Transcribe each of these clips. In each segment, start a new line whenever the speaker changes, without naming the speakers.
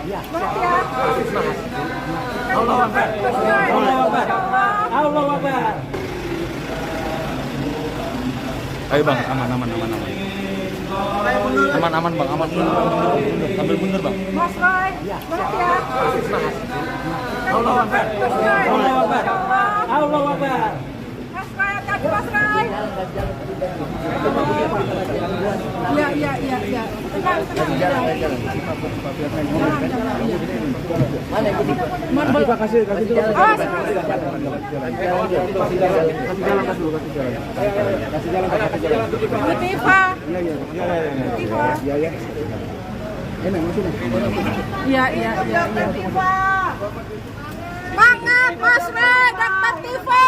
Iya.
Semangat ya.
Allah Akbar. Allah Akbar. Allah Akbar.
Ayo bang, aman. Aman bang, aman. Sambil mundur bang.
Mas Roy, semangat ya.
Allah Akbar. Allah Akbar. Allah Akbar.
Mas Roy, hati-hati Mas Roy. Iya. Tenang.
Mana kasih dulu.
Awas.
Kasih jalan.
Bu Tifa.
Iya. Ini maksudnya.
Iya. Semangat Mas Roy dan Mbak Tifa.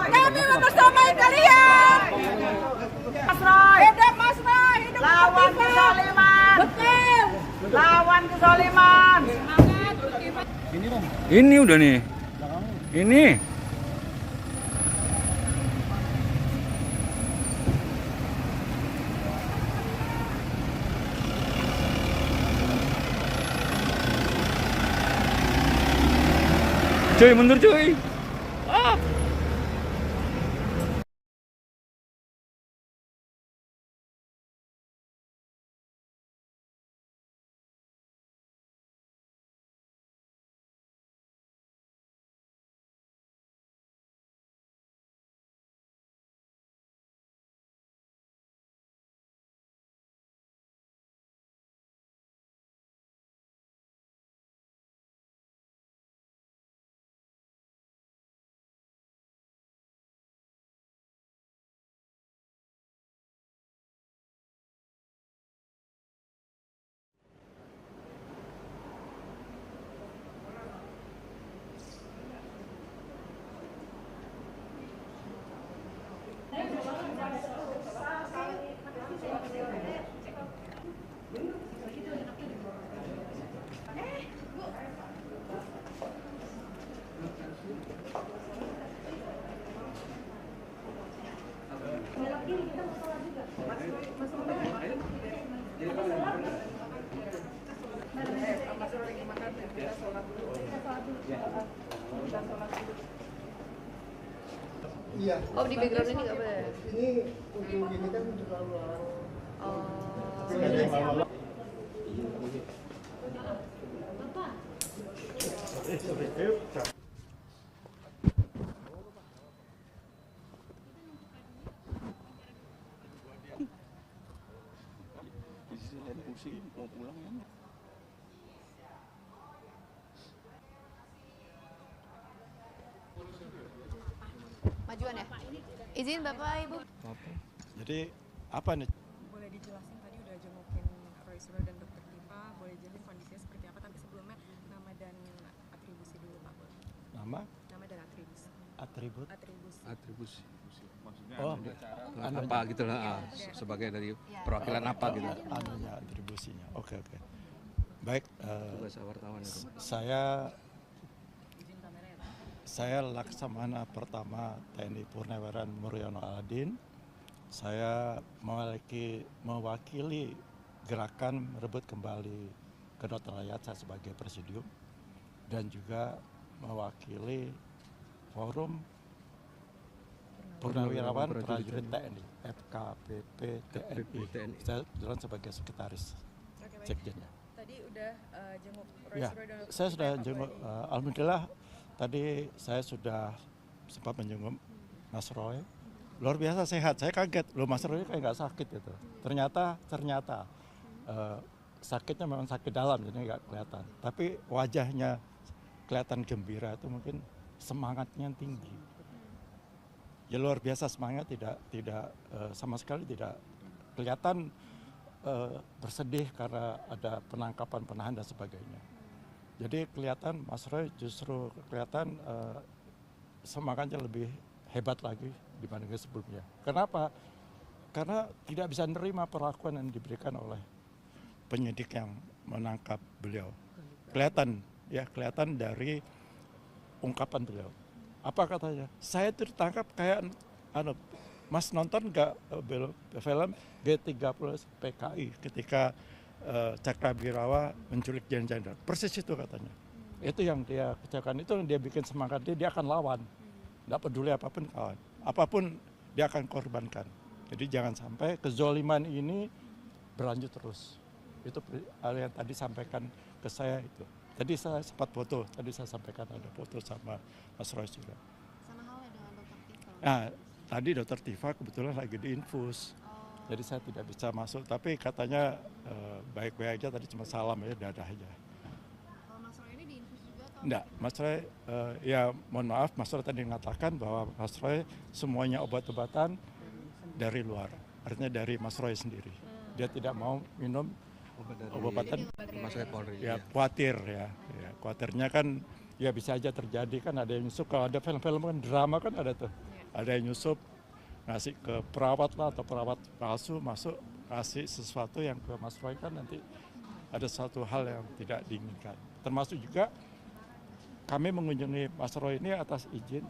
Kami membersamai kalian. Mas Roy. Hidup Mas Roy. Hidup
Lawan
Mbak Tifa.
kezaliman.
Betul.
Lawan kezaliman.
Semangat Bu Tifa.
Ini udah nih. Ini. Cuy, mundur cuy. Ah.
Iya.
Oh, di background ini nggak boleh.
Ini untuk ini kan terlalu
Oh.
Mau pulang ya?
Majuan ya? Izin Bapak Ibu.
Jadi apa nih?
Boleh dijelasin tadi udah jengukin Roy Suryo dan Dr. Tifa, boleh jelasin kondisinya seperti apa, tapi sebelumnya nama dan atribusi dulu Pak.
Nama?
Nama dan atribusi.
Atribut?
Atribusi maksudnya
Oh,
apa gitu lah, sebagai dari perwakilan apa gitu.
Anunya, atribusinya. Oke. Baik,
Tugas wartawan itu.
saya Laksamana Pertama TNI Purnawirawan Muryono Aladin. Saya mewakili gerakan merebut kembali kedaulatan rakyat saya sebagai presidium dan juga mewakili forum Purnawirawan Prajurit TNI FKPP TNI. Saya kebetulan sebagai sekretaris
Oke, baik.
sekjennya.
Tadi udah jenguk Roy
Ya,
Suryo dan Dr.
saya
Tifa,
sudah
apa
jenguk.
boleh?
Alhamdulillah tadi saya sudah sempat menjenguk Mas Roy. Luar biasa sehat. Saya kaget, loh Mas Roy kayak nggak sakit gitu. Ternyata sakitnya memang sakit dalam, jadi nggak kelihatan. Tapi wajahnya kelihatan gembira, itu mungkin semangatnya tinggi. Ya luar biasa semangat, tidak sama sekali tidak kelihatan bersedih karena ada penangkapan, penahan dan sebagainya. Jadi kelihatan Mas Roy justru kelihatan semangatnya lebih hebat lagi dibandingkan sebelumnya. Kenapa? Karena tidak bisa menerima perlakuan yang diberikan oleh penyidik yang menangkap beliau. Kelihatan dari ungkapan beliau. Apa katanya? Saya itu ditangkap kayak Mas nonton nggak film G30 PKI ketika Cakrawirawa menculik Jen Jenderal. Persis itu katanya. Itu yang dia kecewakan, itu yang dia bikin semangat dia akan lawan. Nggak peduli apapun kawan. Apapun dia akan korbankan. Jadi jangan sampai kezoliman ini berlanjut terus. Itu hal yang tadi sampaikan ke saya itu. Tadi saya sempat foto, tadi saya sampaikan ada foto sama Mas Roy juga.
Sama halnya dengan Dokter Tifa.
Nah, tadi Dokter Tifa kebetulan lagi diinfus. Jadi saya tidak bisa masuk, tapi katanya baik-baik aja, tadi cuma salam ya, dadah aja.
Kalau Mas Roy ini diinfus juga atau?
Enggak, Mas Roy, ya mohon maaf, Mas Roy tadi mengatakan bahwa Mas Roy semuanya obat-obatan dari luar, artinya dari Mas Roy sendiri. Dia tidak mau minum obat-obatan.
Rumah sakit Polri.
Ya khawatir ya, khawatirnya kan ya bisa aja terjadi kan, ada yang nyusup, kalau ada film-film kan drama kan ada tuh, ada yang nyusup ngasih ke perawat lah atau perawat palsu masuk kasih sesuatu yang ke Mas Roy kan nanti ada satu hal yang tidak diinginkan. Termasuk juga kami mengunjungi Mas Roy ini atas izin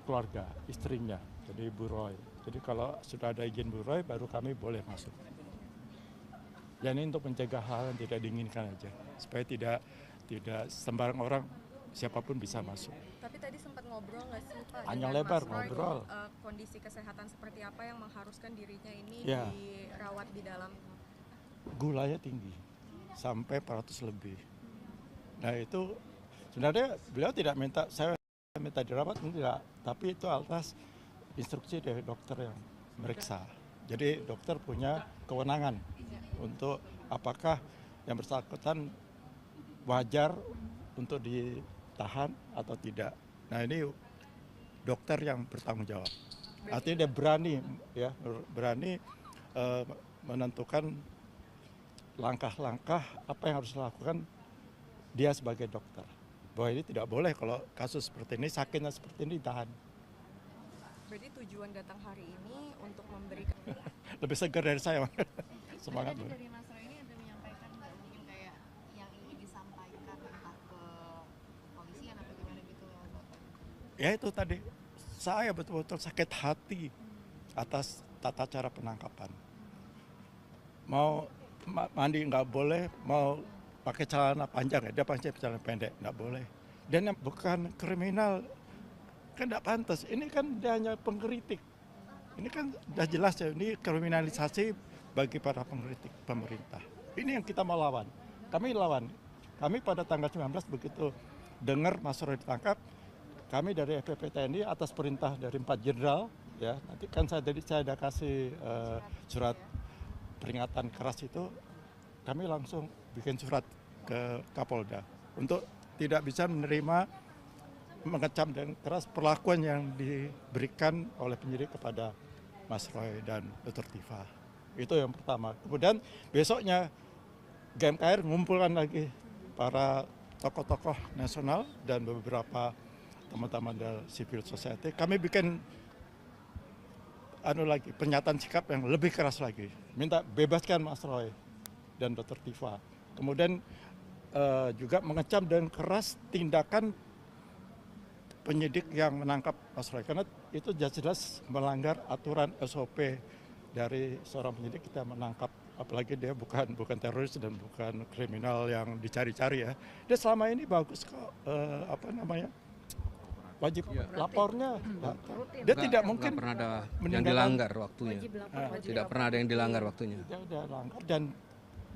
keluarga, istrinya, jadi Bu Roy. Jadi kalau sudah ada izin Bu Roy baru kami boleh masuk. Ya ini untuk mencegah hal yang tidak diinginkan aja, supaya tidak sembarang orang siapapun bisa masuk.
Tapi tadi sempat ngobrol nggak sih Pak?
Panjang
dengan
lebar
Mas Roy,
ngobrol.
Kondisi kesehatan seperti apa yang mengharuskan dirinya ini
Ya.
dirawat di dalam?
Gulanya tinggi, sampai 400 lebih. Nah itu sebenarnya beliau tidak minta, saya minta dirawat enggak, tapi itu atas instruksi dari dokter yang meriksa. Jadi dokter punya kewenangan untuk apakah yang bersangkutan wajar untuk ditahan atau tidak. Nah ini dokter yang bertanggung jawab. Artinya dia berani menentukan langkah-langkah apa yang harus dilakukan dia sebagai dokter. Bahwa ini tidak boleh kalau kasus seperti ini, sakitnya seperti ini ditahan.
Berarti tujuan datang hari ini untuk memberikan
Lebih segar dari saya. Semangat.
Tadi dari Mas Roy ini ada menyampaikan nggak mungkin kayak yang ingin disampaikan entah ke polisian atau gimana gitu lewat Bapak?
Ya itu tadi, saya betul-betul sakit hati atas tata cara penangkapan. Mau mandi nggak boleh, mau pakai celana panjang, dia pakai celana pendek, nggak boleh. Dan yang bukan kriminal, kan nggak pantas. Ini kan dia hanya pengkritik. Ini kan sudah jelas ya, ini kriminalisasi bagi para pengkritik pemerintah. Ini yang kita mau lawan. Kami lawan. Kami pada tanggal 19 begitu dengar Mas Roy ditangkap, kami dari FPP TNI atas perintah dari 4 jenderal, ya nanti kan saya ada kasih surat peringatan keras itu, kami langsung bikin surat ke Kapolda untuk tidak bisa menerima mengecam dan keras perlakuan yang diberikan oleh penyidik kepada Mas Roy dan Dr. Tifa. Itu yang pertama. Kemudian besoknya GMKR mengumpulkan lagi para tokoh-tokoh nasional dan beberapa teman-teman dari civil society. Kami bikin pernyataan sikap yang lebih keras lagi. Minta bebaskan Mas Roy dan Dr. Tifa. Kemudian juga mengecam dan keras tindakan penyidik yang menangkap Mas Roy, karena itu jelas melanggar aturan SOP dari seorang penyidik. Kita menangkap, apalagi dia bukan teroris dan bukan kriminal yang dicari-cari ya. Dia selama ini bagus kok, wajib lapornya. Dia tidak mungkin
pernah ada yang dilanggar waktunya. Tidak pernah ada yang dilanggar waktunya.
Dia udah langgar dan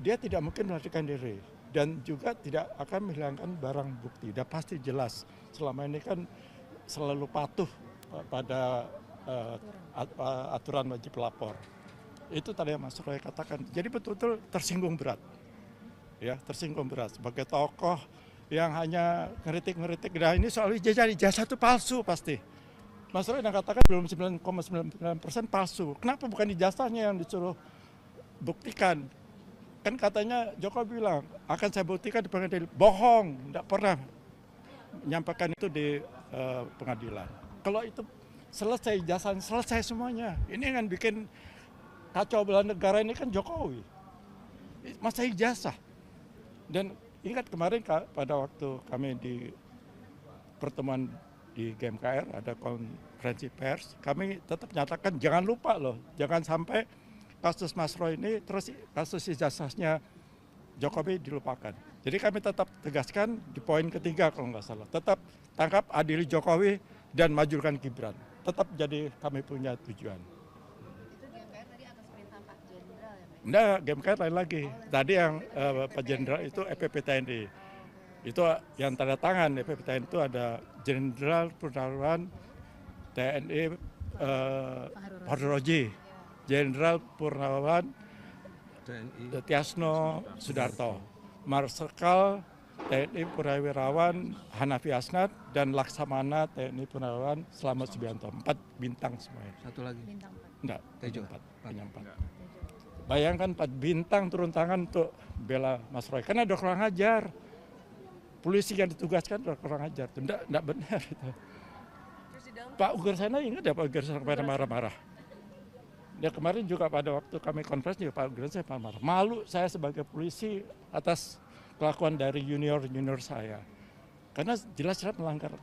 dia tidak mungkin melarikan diri. Dan juga tidak akan menghilangkan barang bukti. Dia pasti jelas. Selama ini kan selalu patuh pada aturan wajib lapor. Itu tadi yang Mas Roy katakan. Jadi betul-betul tersinggung berat. Ya, tersinggung berat. Sebagai tokoh yang hanya ngeritik-ngeritik. Nah ini soal ijazah itu palsu pasti. Mas Roy yang katakan belum 9,99% palsu. Kenapa bukan ijazahnya yang disuruh buktikan? Kan katanya Jokowi bilang, akan saya buktikan di pengadilan. Bohong, tidak pernah menyampaikan itu di pengadilan. Kalau itu selesai ijazahnya, selesai semuanya. Ini yang bikin kacau belah negara ini kan Jokowi. Masa ijazah. Dan ingat kemarin pada waktu kami di pertemuan di GMKR, ada konferensi pers, kami tetap nyatakan jangan lupa loh, jangan sampai kasus Mas Roy ini terus kasus ijazahnya Jokowi dilupakan. Jadi kami tetap tegaskan di poin ketiga kalau nggak salah. Tetap tangkap, adili Jokowi, dan majukan Gibran. Tetap jadi kami punya tujuan.
Itu GMKR tadi atas perintah Pak Jenderal ya, Pak?
Enggak, GMKR lain lagi. Tadi yang Pak Jenderal itu EPP TNI. Itu yang tanda tangan EPP TNI itu ada Jenderal Purnawirawan TNI Fahru Roji, Jenderal Purnawirawan
TNI.
Tiasno Sudarto, Marsikal TNI Purnawirawan Hanafi Asnad, dan Laksamana TNI Purnawirawan Slamet Subianto. 4 bintang semuanya.
Satu lagi.
Enggak,
Tejo.
4. Bayangkan 4 bintang turun tangan untuk bela Mas Roy. Karena udah kurang ajar. Polisi yang ditugaskan udah kurang ajar. Enggak benar itu. Pak Ugarsana ingat ya Pak Ugarsana kemarin marah-marah. Ya kemarin juga pada waktu kami konferensi Pak Ugarsana marah. Malu saya sebagai polisi atas kelakuan dari junior saya. Karena jelas-jelas melanggar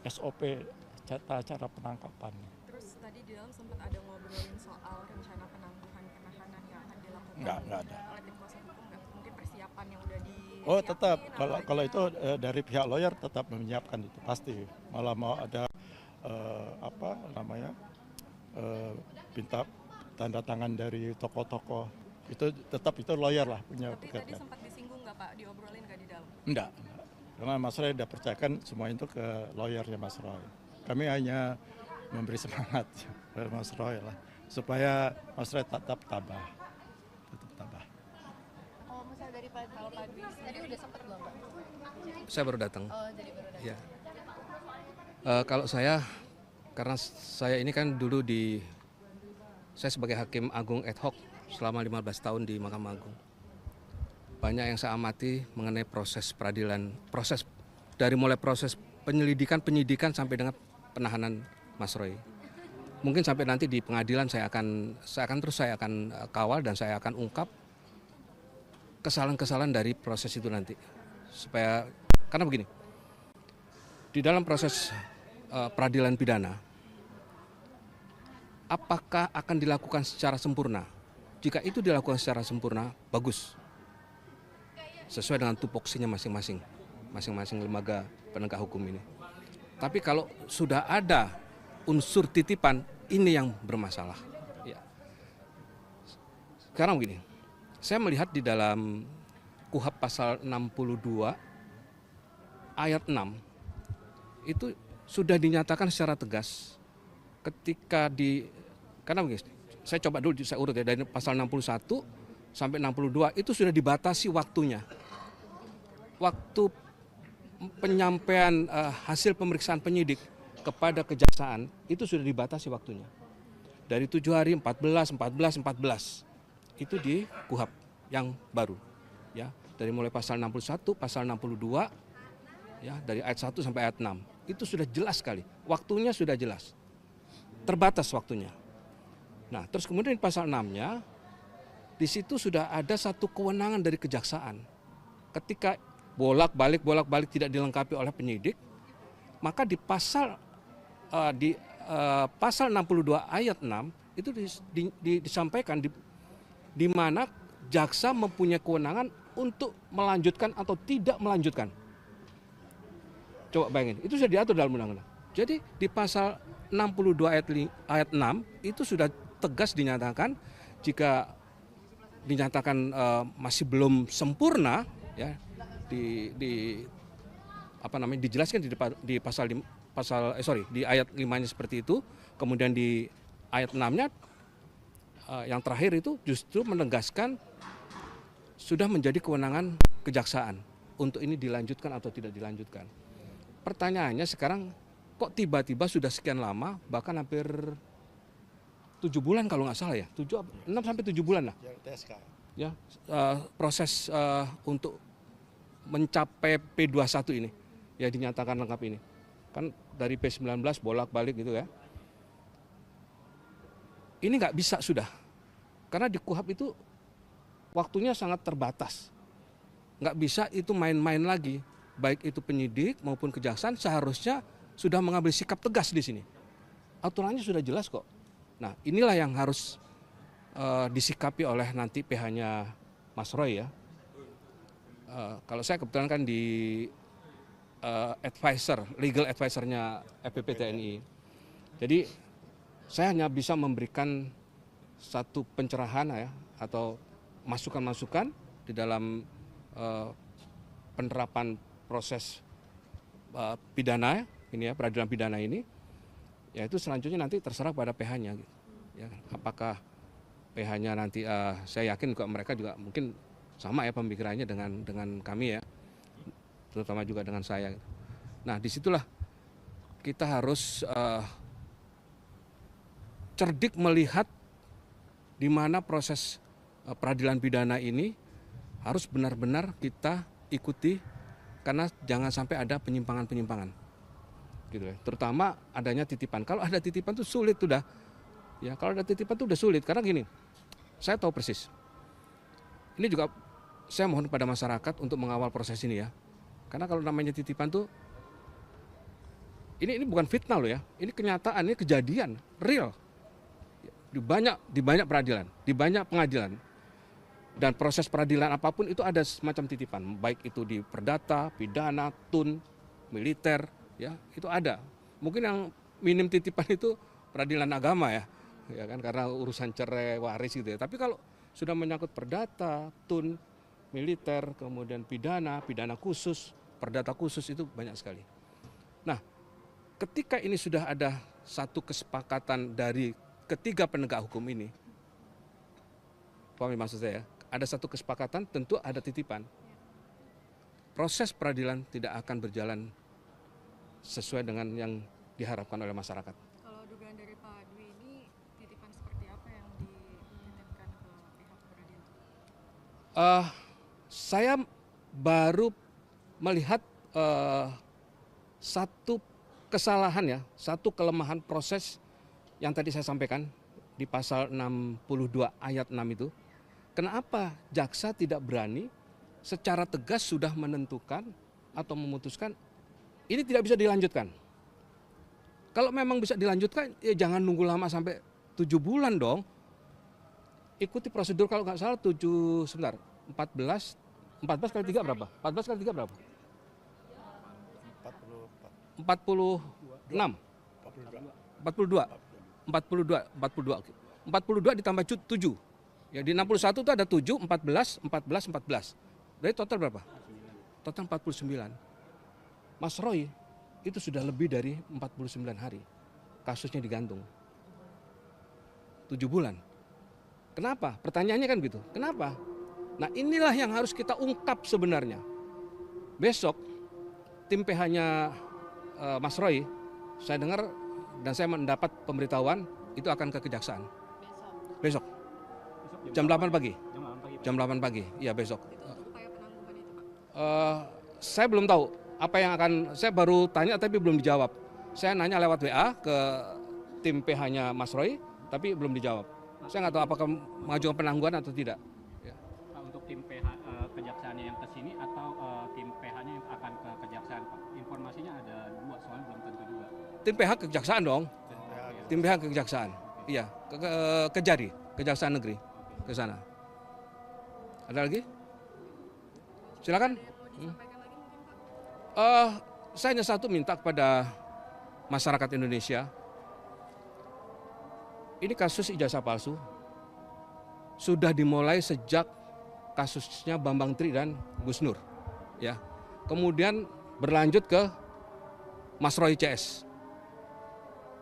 SOP cara penangkapan.
Terus tadi di dalam sempat ada ngobrolin soal rencana penangguhan penahanan yang akan dilakukan
Nggak ada.
oleh tim kuasa hukum, nggak? Mungkin persiapan yang udah di.
Oh tetap, kalau itu dari pihak lawyer tetap menyiapkan itu pasti. Malah mau ada minta tanda tangan dari tokoh-tokoh itu tetap itu lawyer lah punya
Tapi tadi
pekerjaan.
sempat disinggung nggak Pak, diobrolin nggak di dalam?
Enggak. Karena Mas Roy sudah percayakan semua itu ke lawyernya Mas Roy. Kami hanya memberi semangat kepada Mas Roy lah supaya Mas Roy tetap tabah.
Kalau misalnya dari Pak Dwi tadi udah sempet belum, Pak?
Saya baru datang.
Oh, jadi baru datang.
Ya. Kalau saya, karena saya ini kan dulu saya sebagai hakim agung ad hoc selama 15 tahun di Mahkamah Agung. Banyak yang saya amati mengenai proses peradilan, proses dari mulai proses penyidikan sampai dengan penahanan Mas Roy. Mungkin sampai nanti di pengadilan saya akan kawal dan saya akan ungkap kesalahan-kesalahan dari proses itu nanti. Karena begini, di dalam proses peradilan pidana, apakah akan dilakukan secara sempurna? Jika itu dilakukan secara sempurna, bagus. Sesuai dengan tupoksinya masing-masing lembaga penegak hukum ini. Tapi kalau sudah ada unsur titipan, ini yang bermasalah. Ya. Sekarang begini, saya melihat di dalam KUHP pasal 62 ayat 6 itu sudah dinyatakan secara tegas ketika karena begini, saya coba dulu saya urut ya dari pasal 61 sampai 62 itu sudah dibatasi waktunya. Waktu penyampaian hasil pemeriksaan penyidik kepada kejaksaan itu sudah dibatasi waktunya. Dari 7 hari 14 itu di KUHP yang baru. Ya, dari mulai pasal 61, pasal 62 ya, dari ayat 1 sampai ayat 6. Itu sudah jelas sekali. Waktunya sudah jelas. Terbatas waktunya. Nah, terus kemudian di pasal 6-nya di situ sudah ada satu kewenangan dari kejaksaan. Ketika bolak-balik tidak dilengkapi oleh penyidik, maka di pasal 62 ayat 6 itu disampaikan di mana jaksa mempunyai kewenangan untuk melanjutkan atau tidak melanjutkan. Coba bayangin, itu sudah diatur dalam undang-undang. Jadi di pasal 62 ayat 6 itu sudah tegas dinyatakan jika dinyatakan masih belum sempurna ya dijelaskan di di ayat 5-nya seperti itu, kemudian di ayat 6-nya yang terakhir itu justru menegaskan sudah menjadi kewenangan kejaksaan untuk ini dilanjutkan atau tidak dilanjutkan. Pertanyaannya sekarang kok tiba-tiba sudah sekian lama, bahkan hampir 7 bulan kalau nggak salah ya, 6 sampai 7 bulan lah. Ya, proses untuk mencapai P21 ini ya dinyatakan lengkap ini. Kan dari P19 bolak-balik gitu ya. Ini nggak bisa sudah. Karena di KUHP itu waktunya sangat terbatas. Nggak bisa itu main-main lagi. Baik itu penyidik maupun kejaksaan seharusnya sudah mengambil sikap tegas di sini. Aturannya sudah jelas kok. Nah, inilah yang harus disikapi oleh nanti PH-nya Mas Roy ya. kalau saya kebetulan kan di legal advisor-nya FPP TNI. Jadi saya hanya bisa memberikan satu pencerahan ya, atau masukan-masukan di dalam penerapan proses pidana ini ya, peradilan pidana ini. Ya itu selanjutnya nanti terserah pada PH-nya. Gitu. Ya, apakah PH-nya nanti saya yakin juga mereka juga mungkin sama ya pemikirannya dengan kami ya, terutama juga dengan saya. Nah disitulah kita harus cerdik melihat di mana proses peradilan pidana ini harus benar-benar kita ikuti, karena jangan sampai ada penyimpangan-penyimpangan, gitu ya. Terutama adanya titipan. Kalau ada titipan tuh sulit sudah, ya kalau ada titipan tuh udah sulit. Karena gini, saya tahu persis. Ini juga saya mohon kepada masyarakat untuk mengawal proses ini ya. Karena kalau namanya titipan tuh, ini bukan fitnah loh ya. Ini kenyataan, ini kejadian real. Di banyak peradilan, di banyak pengadilan, dan proses peradilan apapun itu ada semacam titipan, baik itu di perdata, pidana, tun, militer, ya itu ada. Mungkin yang minim titipan itu peradilan agama ya kan, karena urusan cerai waris gitu ya. Tapi kalau sudah menyangkut perdata, tun, militer, kemudian pidana khusus, perdata khusus itu banyak sekali. Nah, ketika ini sudah ada satu kesepakatan dari ketiga penegak hukum ini, paham maksud saya? Ada satu kesepakatan, tentu ada titipan. Proses peradilan tidak akan berjalan sesuai dengan yang diharapkan oleh masyarakat.
Kalau dugaan dari Pak Dwi ini, titipan seperti apa yang dititipkan ke pihak peradilan?
Saya baru melihat satu kesalahan ya, satu kelemahan proses yang tadi saya sampaikan di pasal 62 ayat 6 itu. Kenapa jaksa tidak berani secara tegas sudah menentukan atau memutuskan ini tidak bisa dilanjutkan. Kalau memang bisa dilanjutkan, ya jangan nunggu lama sampai 7 bulan dong. Ikuti prosedur, kalau nggak salah 14 kali 3 berapa? 14 kali 3 berapa? 42 ditambah 7. Ya di 61 itu ada 7, 14. Berarti total berapa? Total 49. Mas Roy itu sudah lebih dari 49 hari kasusnya digantung. 7 bulan. Kenapa? Pertanyaannya kan gitu. Kenapa? Nah inilah yang harus kita ungkap sebenarnya. Besok tim PH-nya Mas Roy, saya dengar dan saya mendapat pemberitahuan itu akan ke kejaksaan. Besok. Jam 8 pagi. Jam 8 pagi. Iya besok.
Upaya penangguhan itu, Pak?
Saya belum tahu apa yang akan, saya baru tanya tapi belum dijawab. Saya nanya lewat WA ke tim PH-nya Mas Roy, tapi belum dijawab. Saya nggak tahu apakah mengajukan penangguhan atau tidak. Ya.
Untuk tim PH kejaksaannya yang ke sini atau tim PH-nya yang akan ke kejaksaan, Pak? Informasinya ada 2, soalnya belum tentu juga.
Tim PH kejaksaan dong. Tim PH kejaksaan. Iya, Kejari, Kejaksaan Negeri ke sana. Ada lagi? Silakan. Saya hanya satu minta kepada masyarakat Indonesia. Ini kasus ijazah palsu sudah dimulai sejak kasusnya Bambang Tri dan Gus Nur, ya. Kemudian berlanjut ke Mas Roy CS.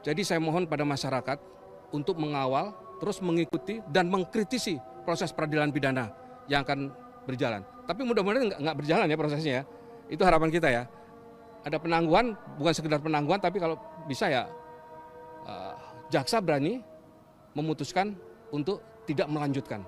Jadi saya mohon pada masyarakat untuk mengawal, terus mengikuti dan mengkritisi proses peradilan pidana yang akan berjalan. Tapi mudah-mudahan nggak berjalan ya prosesnya ya. Itu harapan kita ya. Ada penangguhan, bukan sekedar penangguhan, tapi kalau bisa ya jaksa berani memutuskan untuk tidak melanjutkan.